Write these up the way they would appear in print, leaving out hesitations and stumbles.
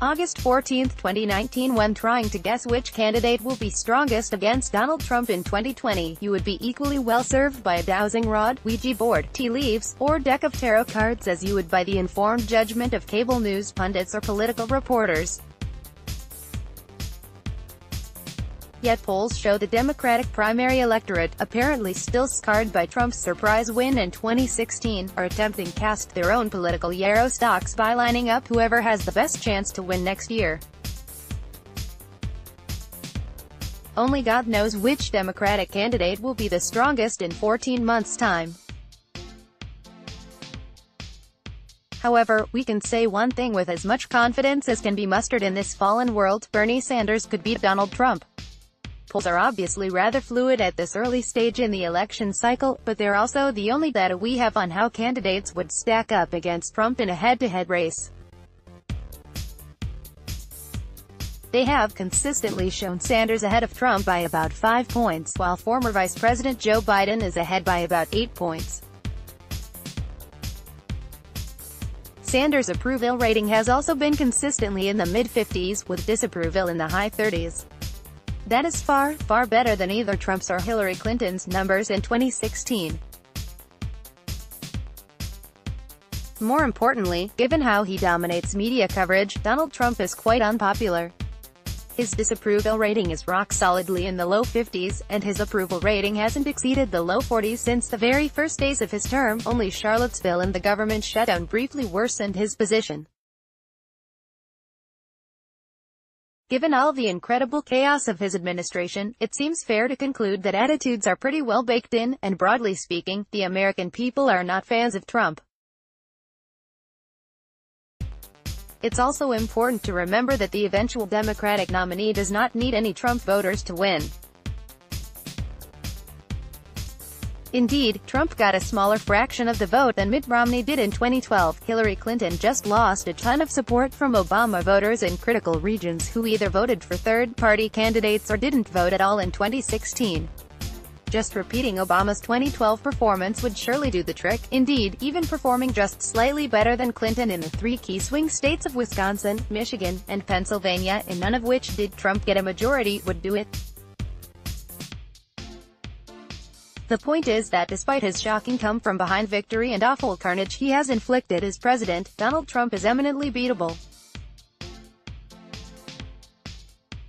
August 14, 2019. When trying to guess which candidate will be strongest against Donald Trump in 2020, you would be equally well served by a dowsing rod, Ouija board, tea leaves, or deck of tarot cards as you would by the informed judgment of cable news pundits or political reporters. Yet polls show the Democratic primary electorate, apparently still scarred by Trump's surprise win in 2016, are attempting to cast their own political yarrow stocks by lining up whoever has the best chance to win next year. Only God knows which Democratic candidate will be the strongest in 14 months' time. However, we can say one thing with as much confidence as can be mustered in this fallen world: Bernie Sanders could beat Donald Trump. Polls are obviously rather fluid at this early stage in the election cycle, but they're also the only data we have on how candidates would stack up against Trump in a head-to-head race. They have consistently shown Sanders ahead of Trump by about 5 points, while former Vice President Joe Biden is ahead by about 8 points. Sanders' approval rating has also been consistently in the mid-50s, with disapproval in the high 30s. That is far, far better than either Trump's or Hillary Clinton's numbers in 2016. More importantly, given how he dominates media coverage, Donald Trump is quite unpopular. His disapproval rating is rock solidly in the low 50s, and his approval rating hasn't exceeded the low 40s since the very first days of his term. Only Charlottesville and the government shutdown briefly worsened his position. Given all the incredible chaos of his administration, it seems fair to conclude that attitudes are pretty well baked in, and broadly speaking, the American people are not fans of Trump. It's also important to remember that the eventual Democratic nominee does not need any Trump voters to win. Indeed, Trump got a smaller fraction of the vote than Mitt Romney did in 2012. Hillary Clinton just lost a ton of support from Obama voters in critical regions who either voted for third-party candidates or didn't vote at all in 2016. Just repeating Obama's 2012 performance would surely do the trick. Indeed, even performing just slightly better than Clinton in the 3 key swing states of Wisconsin, Michigan, and Pennsylvania, in none of which did Trump get a majority, would do it. The point is that despite his shocking come-from-behind victory and awful carnage he has inflicted as president, Donald Trump is eminently beatable.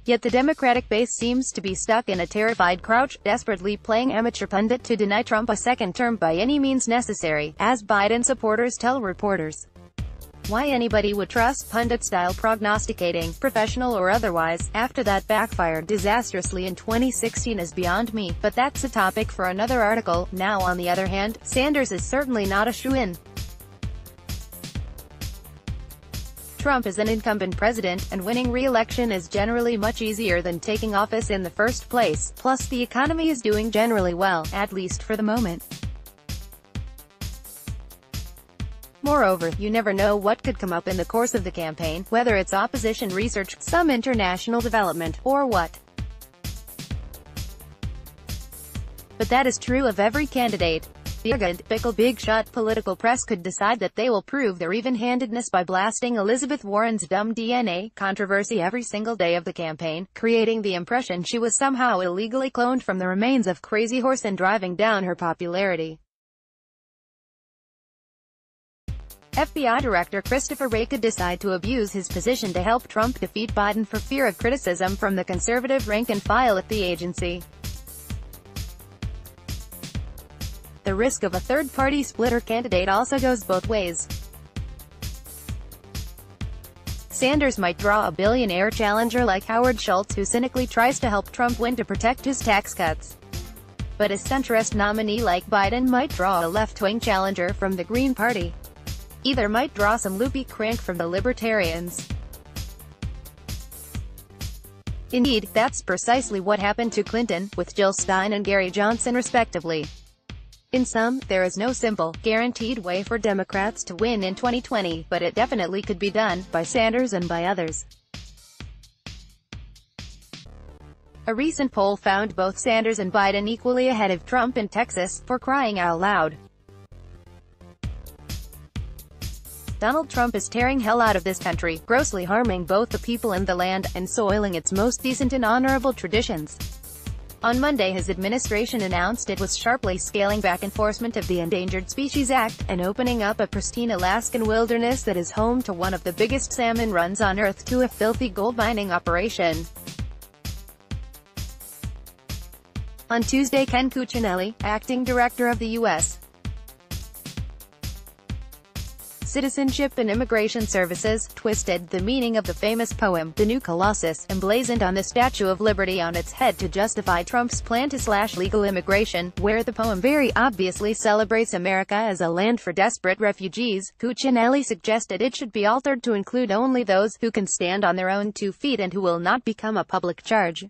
Yet the Democratic base seems to be stuck in a terrified crouch, desperately playing amateur pundit to deny Trump a second term by any means necessary, as Biden supporters tell reporters. Why anybody would trust pundit-style prognosticating, professional or otherwise, after that backfired disastrously in 2016 is beyond me, but that's a topic for another article. Now on the other hand, Sanders is certainly not a shoo-in. Trump is an incumbent president, and winning re-election is generally much easier than taking office in the first place, plus the economy is doing generally well, at least for the moment. Moreover, you never know what could come up in the course of the campaign, whether it's opposition research, some international development, or what. But that is true of every candidate. The arrogant, fickle, big-shot political press could decide that they will prove their even-handedness by blasting Elizabeth Warren's dumb DNA controversy every single day of the campaign, creating the impression she was somehow illegally cloned from the remains of Crazy Horse and driving down her popularity. FBI Director Christopher Wray could decide to abuse his position to help Trump defeat Biden for fear of criticism from the conservative rank-and-file at the agency. The risk of a third-party splitter candidate also goes both ways. Sanders might draw a billionaire challenger like Howard Schultz who cynically tries to help Trump win to protect his tax cuts. But a centrist nominee like Biden might draw a left-wing challenger from the Green Party. Either might draw some loopy crank from the Libertarians. Indeed, that's precisely what happened to Clinton, with Jill Stein and Gary Johnson respectively. In sum, there is no simple, guaranteed way for Democrats to win in 2020, but it definitely could be done, by Sanders and by others. A recent poll found both Sanders and Biden equally ahead of Trump in Texas, for crying out loud. Donald Trump is tearing hell out of this country, grossly harming both the people and the land, and soiling its most decent and honorable traditions. On Monday, his administration announced it was sharply scaling back enforcement of the Endangered Species Act, and opening up a pristine Alaskan wilderness that is home to one of the biggest salmon runs on Earth to a filthy gold mining operation. On Tuesday, Ken Cuccinelli, acting director of the U.S. Citizenship and Immigration Services, twisted the meaning of the famous poem, The New Colossus, emblazoned on the Statue of Liberty on its head to justify Trump's plan to slash legal immigration, where the poem very obviously celebrates America as a land for desperate refugees. Cuccinelli suggested it should be altered to include only those who can stand on their own 2 feet and who will not become a public charge.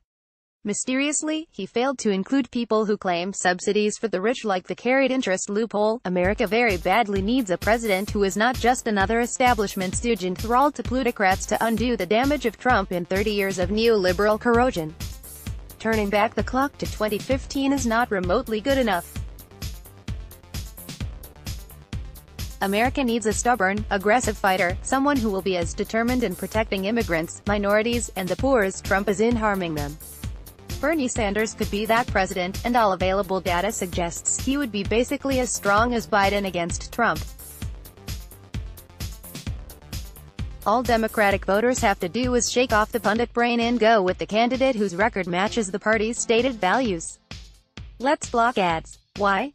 Mysteriously, he failed to include people who claim subsidies for the rich like the carried interest loophole. America very badly needs a president who is not just another establishment stooge enthralled to plutocrats to undo the damage of Trump in 30 years of neoliberal corrosion. Turning back the clock to 2015 is not remotely good enough. America needs a stubborn, aggressive fighter, someone who will be as determined in protecting immigrants, minorities, and the poor as Trump is in harming them. Bernie Sanders could be that president, and all available data suggests he would be basically as strong as Biden against Trump. All Democratic voters have to do is shake off the pundit brain and go with the candidate whose record matches the party's stated values. Let's block ads. Why?